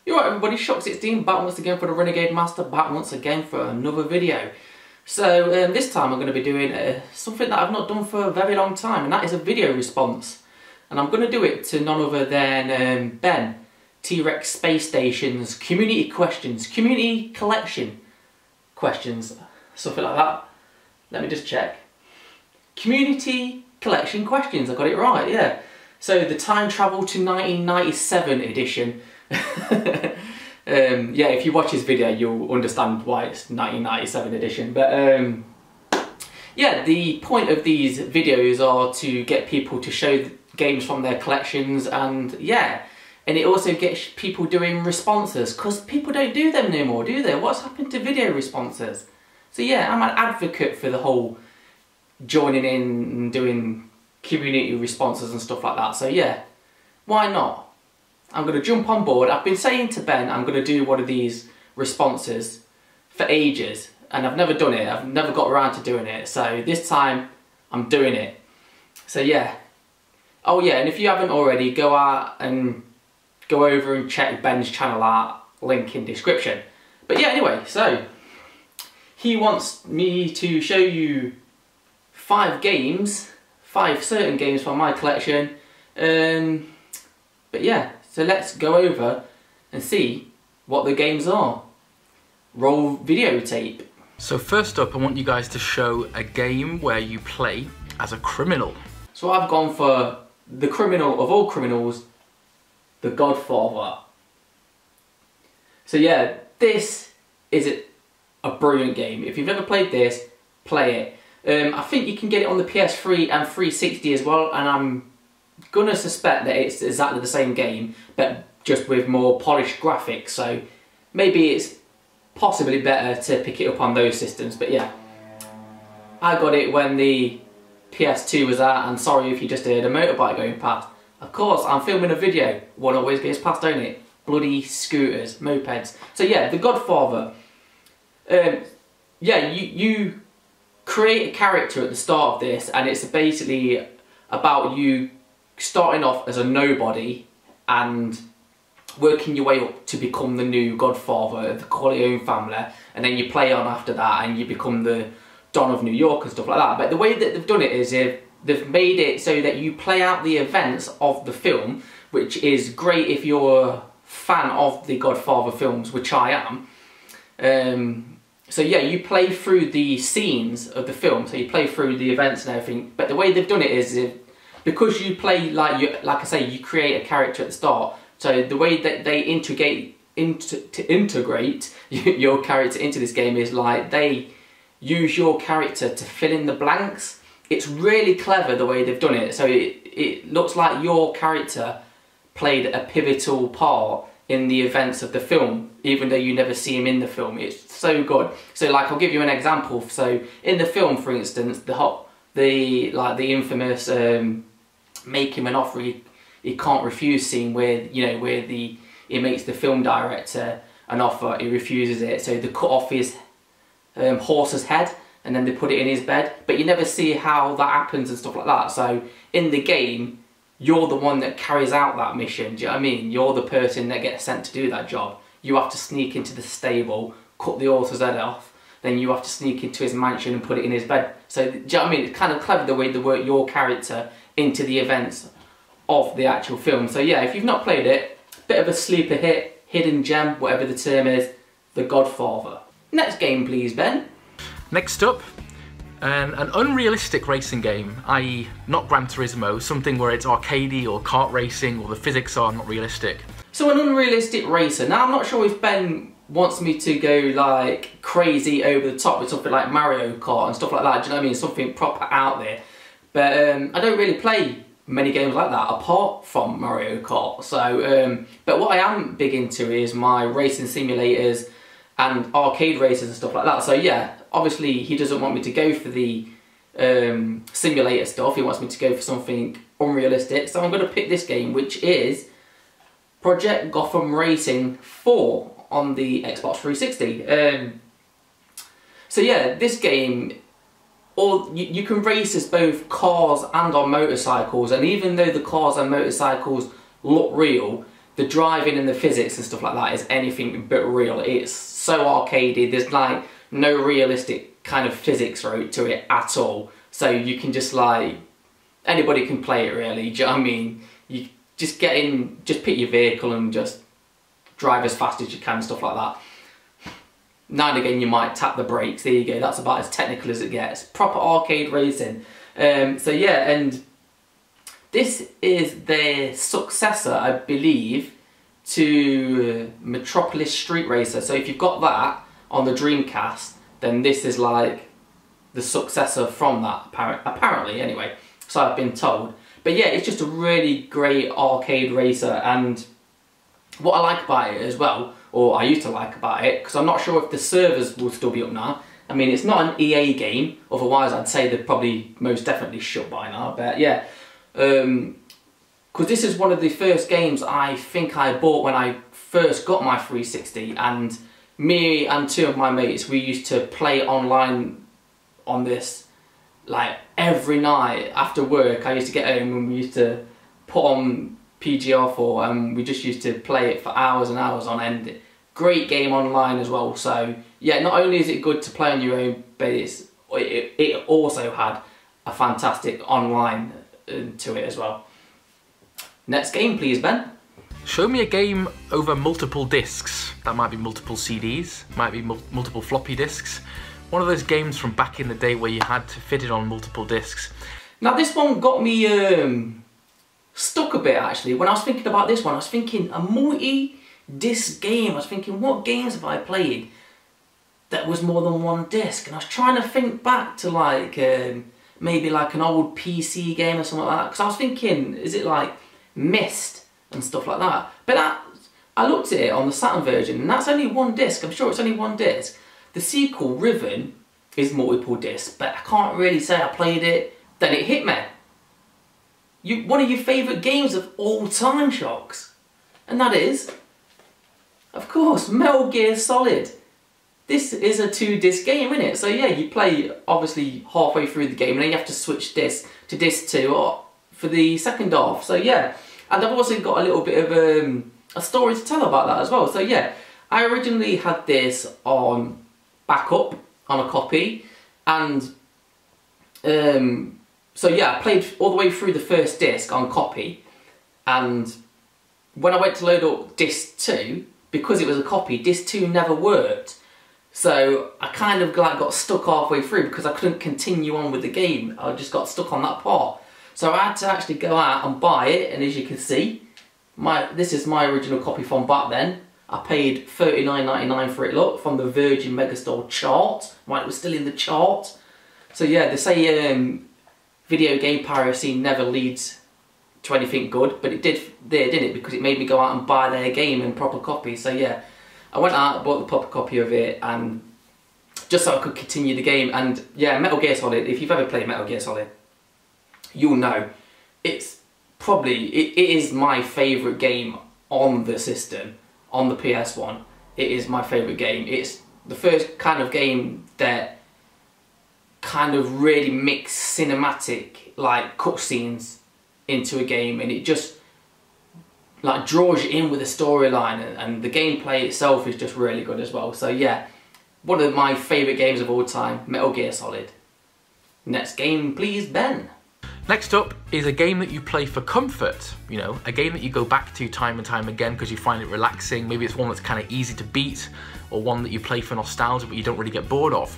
You're right everybody, Shock16 back once again for the Renegade Master, back once again for another video. So this time I'm going to be doing something that I've not done for a very long time, and that is a video response. And I'm going to do it to none other than Ben, T-Rex Space Station's community questions, community collection questions, something like that. Let me just check. Community collection questions, I got it right, yeah. So the time travel to 1997 edition. Yeah, if you watch this video you'll understand why it's 1997 edition, but yeah, the point of these videos are to get people to show games from their collections, and yeah, and it also gets people doing responses, because people don't do them no more, do they? What's happened to video responses? So yeah, I'm an advocate for the whole joining in and doing community responses and stuff like that, so yeah, why not? I'm going to jump on board. I've been saying to Ben I'm going to do one of these responses for ages, and I've never done it. I've never got around to doing it, so this time I'm doing it. So yeah. Oh yeah, and if you haven't already, go out and go over and check Ben's channel out, link in description. But yeah, anyway, so he wants me to show you 5 games, 5 certain games from my collection. But yeah, so let's go over and see what the games are. Roll videotape. So first up, I want you guys to show a game where you play as a criminal. So I've gone for the criminal of all criminals, the Godfather. So yeah, this is a brilliant game. If you've never played this, play it. I think you can get it on the PS3 and 360 as well, and I'm gonna suspect that it's exactly the same game, but just with more polished graphics, so maybe it's possibly better to pick it up on those systems. But yeah, I got it when the PS2 was out, and sorry if you just heard a motorbike going past. Of course, I'm filming a video, one always goes past, don't it? Bloody scooters, mopeds. So yeah, the Godfather. Yeah, you create a character at the start of this, and it's basically about you starting off as a nobody and working your way up to become the new Godfather of the Corleone family, and then you play on after that and you become the Don of New York and stuff like that. But the way that they've done it is they've made it so that you play out the events of the film, which is great if you're a fan of the Godfather films, which I am. So yeah, you play through the scenes of the film, so you play through the events and everything, but the way they've done it is because you play, like I say, you create a character at the start, so the way that they integrate your character into this game is like they use your character to fill in the blanks. It's really clever the way they've done it, so it looks like your character played a pivotal part in the events of the film, even though you never see him in the film. It's so good. So like, I'll give you an example. So in the film, for instance, the infamous make him an offer he can't refuse scene, where he makes the film director an offer, he refuses it, so they cut off his horse's head and then they put it in his bed, but you never see how that happens and stuff like that. So in the game, you're the one that carries out that mission, do you know what I mean? You're the person that gets sent to do that job. You have to sneak into the stable, cut the horse's head off, then you have to sneak into his mansion and put it in his bed. So, do you know what I mean? It's kind of clever the way they work your character into the events of the actual film. So yeah, if you've not played it, bit of a sleeper hit, hidden gem, whatever the term is, The Godfather. Next game please, Ben. Next up, an unrealistic racing game, i.e. not Gran Turismo, something where it's arcadey or kart racing, or the physics are not realistic. So an unrealistic racer. Now I'm not sure if Ben wants me to go like crazy over the top with something like Mario Kart and stuff like that, do you know what I mean? Something proper out there. But I don't really play many games like that apart from Mario Kart. So, but what I am big into is my racing simulators and arcade races and stuff like that. So yeah, obviously he doesn't want me to go for the simulator stuff. He wants me to go for something unrealistic. So I'm going to pick this game, which is Project Gotham Racing 4 on the Xbox 360. So yeah, this game, you can race as both cars and on motorcycles, and even though the cars and motorcycles look real, the driving and the physics and stuff like that is anything but real. It's so arcadey. There's like no realistic kind of physics to it at all. So you can just like, anybody can play it really. Do you know what I mean? You just get in, just pick your vehicle and just drive as fast as you can, stuff like that. Now and again you might tap the brakes, there you go, that's about as technical as it gets. Proper arcade racing. So yeah, and this is the successor, I believe, to Metropolis Street Racer. So if you've got that on the Dreamcast, then this is like the successor from that, apparently anyway. So I've been told. But yeah, it's just a really great arcade racer, and what I like about it as well, or I used to like about it, because I'm not sure if the servers will still be up now. I mean, it's not an EA game, otherwise I'd say they're probably most definitely shut by now, but yeah. Because this is one of the first games I think I bought when I first got my 360, and me and two of my mates, we used to play online on this like every night after work. I used to get home and we used to put on PGR4 and we just used to play it for hours and hours on end. Great game online as well. So yeah, not only is it good to play on your own, but it also had a fantastic online to it as well. Next game please, Ben. Show me a game over multiple discs. That might be multiple CDs, might be multiple floppy disks. One of those games from back in the day where you had to fit it on multiple discs. Now this one got me stuck a bit actually. When I was thinking about this one, I was thinking a multi-disc game. I was thinking, what games have I played that was more than one disc? And I was trying to think back to like maybe like an old PC game or something like that. Because I was thinking, is it like Myst and stuff like that? But I looked at it on the Saturn version and that's only one disc. I'm sure it's only one disc. The sequel, Riven, is multiple discs, but I can't really say I played it. Then it hit me. One of your favourite games of all time, Shocks. And that is, of course, Metal Gear Solid. This is a 2-disc game, isn't it? So yeah, you play obviously halfway through the game and then you have to switch disc to disc 2 or for the second half. So yeah, and I've also got a little bit of a story to tell about that as well. So yeah, I originally had this on backup on a copy, and so yeah, I played all the way through the first disc on copy, and when I went to load up disc 2, because it was a copy, disc 2 never worked. So I kind of like got stuck halfway through because I couldn't continue on with the game. I just got stuck on that part. So I had to actually go out and buy it, and as you can see, this is my original copy from back then. I paid $39.99 for it, look, from the Virgin Megastore chart, when it was still in the chart. So yeah, they say video game piracy never leads to anything good, but it did there, didn't it? Because it made me go out and buy their game in proper copy. So yeah, I went out, bought the proper copy of it, and just so I could continue the game. And yeah, Metal Gear Solid, if you've ever played Metal Gear Solid, you'll know it's probably, it is my favourite game on the system. On the PS1, it is my favourite game. It's the first kind of game that kind of really mixed cinematic like cutscenes into a game, and it just like draws you in with the storyline, and the gameplay itself is just really good as well. So yeah, one of my favourite games of all time, Metal Gear Solid. Next game please, Ben. Next up is a game that you play for comfort, you know, a game that you go back to time and time again because you find it relaxing. Maybe it's one that's kind of easy to beat, or one that you play for nostalgia but you don't really get bored of.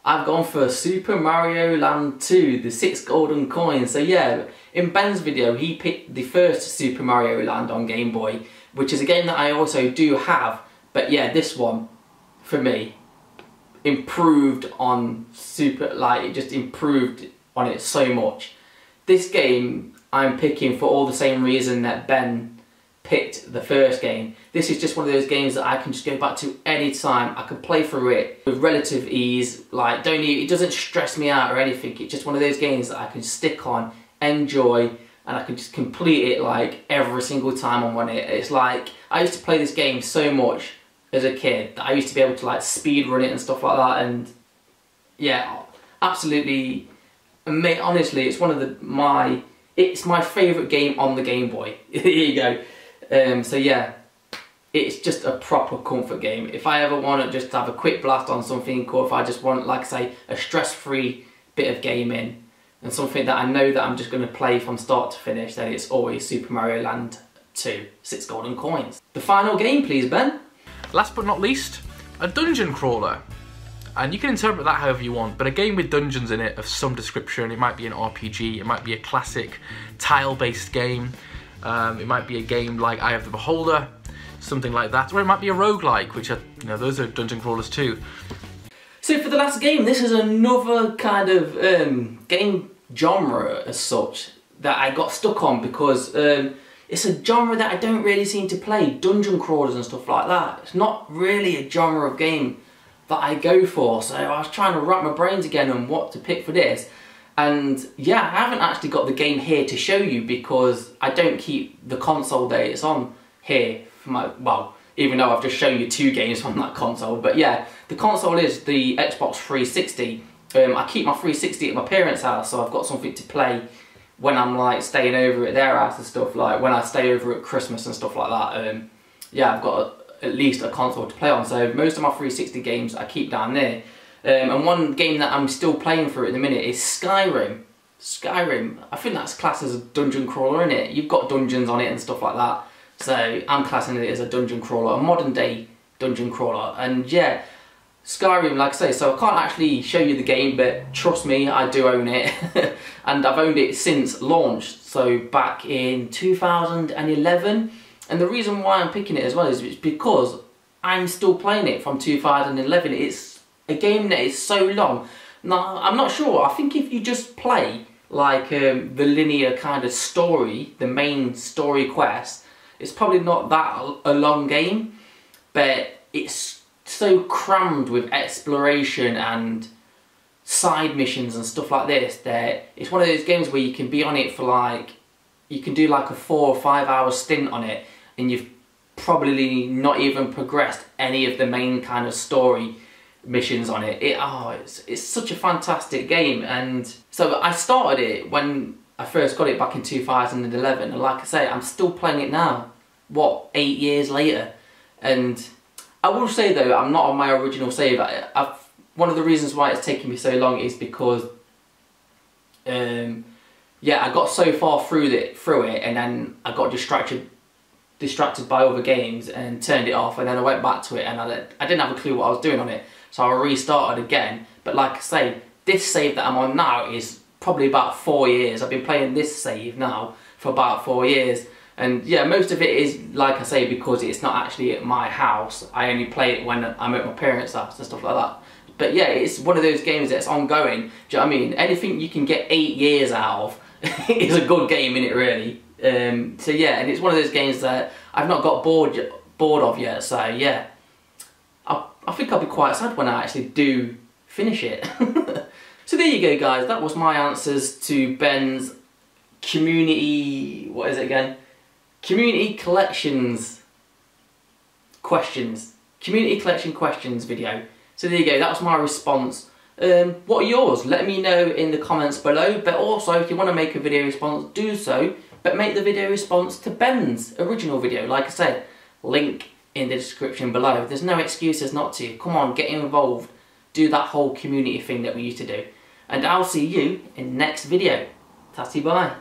I've gone for Super Mario Land 2, the 6 golden coins. So yeah, in Ben's video he picked the first Super Mario Land on Game Boy, which is a game that I also do have, but yeah, this one, for me, improved on it just improved on it so much. This game I'm picking for all the same reason that Ben picked the first game. This is just one of those games that I can just go back to any time. I can play through it with relative ease. Like, it doesn't stress me out or anything. It's just one of those games that I can stick on, enjoy, and I can just complete it like every single time I'm on it. It's like, I used to play this game so much as a kid that I used to be able to like speed run it and stuff like that, and yeah, absolutely. Mate, honestly, it's one of it's my favourite game on the Game Boy. There you go. So yeah, it's just a proper comfort game. If I ever want to just have a quick blast on something, or if I just want, like I say, a stress-free bit of gaming and something that I know that I'm just going to play from start to finish, then it's always Super Mario Land 2, 6 golden coins. The final game, please, Ben. Last but not least, a dungeon crawler. And you can interpret that however you want, but a game with dungeons in it of some description. It might be an RPG, it might be a classic tile-based game, it might be a game like Eye of the Beholder, something like that, or it might be a roguelike, which are, you know, those are dungeon crawlers too. So for the last game, this is another kind of game genre as such that I got stuck on because it's a genre that I don't really seem to play, dungeon crawlers and stuff like that. It's not really a genre of game that I go for, so I was trying to wrap my brains again on what to pick for this. And yeah, I haven't actually got the game here to show you because I don't keep the console that it's on here for my, well, even though I've just shown you 2 games from that console. But yeah, the console is the Xbox 360. I keep my 360 at my parents' house, so I've got something to play when I'm like staying over at their house and stuff, like when I stay over at Christmas and stuff like that. Yeah, I've got at least a console to play on, so most of my 360 games I keep down there. And one game that I'm still playing through at the minute is Skyrim. Skyrim, I think that's classed as a dungeon crawler, isn't it? You've got dungeons on it and stuff like that. So I'm classing it as a dungeon crawler, a modern day dungeon crawler. And yeah, Skyrim, like I say, so I can't actually show you the game, but trust me, I do own it. And I've owned it since launch, so back in 2011. And the reason why I'm picking it as well is because I'm still playing it from 2011. It's a game that is so long. Now, I'm not sure, I think if you just play like the linear kind of story, the main story quest, it's probably not that a long game, but it's so crammed with exploration and side missions and stuff like this that it's one of those games where you can be on it for like, you can do like a 4 or 5 hour stint on it and you've probably not even progressed any of the main kind of story missions on it. It's such a fantastic game. And so I started it when I first got it back in 2011, and like I say, I'm still playing it now, what, 8 years later. And I will say though, I'm not on my original save. One of the reasons why it's taken me so long is because yeah, I got so far through it and then I got distracted by other games and turned it off, and then I went back to it and I didn't have a clue what I was doing on it, so I restarted again. But like I say, this save that I'm on now is probably about 4 years. I've been playing this save now for about 4 years, and yeah, most of it is, like I say, because it's not actually at my house. I only play it when I'm at my parents' house and stuff like that. But yeah, it's one of those games that's ongoing. Do you know what I mean? Anything you can get 8 years out of is a good game, innit, really? So yeah, and it's one of those games that I've not got bored of yet, so yeah. I think I'll be quite sad when I actually do finish it. So there you go, guys, that was my answers to Ben's community, what is it again? Community collections questions. Community collection questions video. So there you go, that was my response. What are yours? Let me know in the comments below, but also if you want to make a video response, do so, but make the video response to Ben's original video. Like I said, link in the description below. There's no excuses not to. Come on, get involved. Do that whole community thing that we used to do. And I'll see you in the next video. Tatty bye.